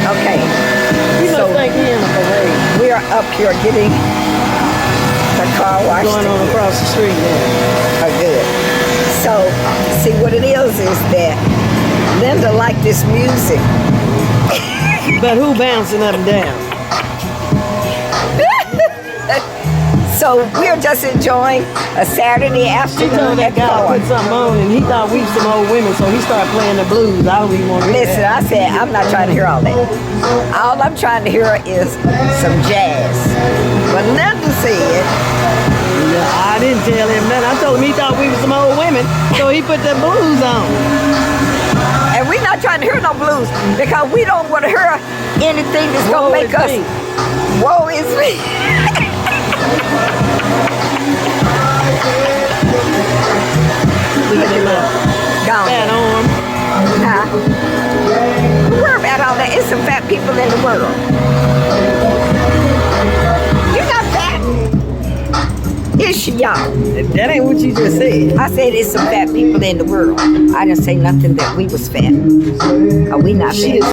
Okay. You So must think he in a parade. we are up here getting the car washed. Going on across the street there. Oh, good. So, see what it is that Linda liked this music. But who bouncing up and down? So we're just enjoying a Saturday She afternoon told at that the guy to car. put something on, and he thought we was some old women, so he started playing the blues. I don't even want to Listen, I said I'm not trying to hear all that. All I'm trying to hear is some jazz. But Linda said, I didn't tell him that. I told him he thought we was some old women, so he put the blues on. and we're not trying to hear no blues because we don't want to hear anything that's Woe gonna make is us. me. Woe is me. Look at him up. Gone. Fat arm. Huh? Don't worry about all that. It's some fat people in the world. You're not fat. Is she, y'all? That ain't what you just said. I said it's some fat people in the world. I didn't say nothing that we was fat. Are we not She fat?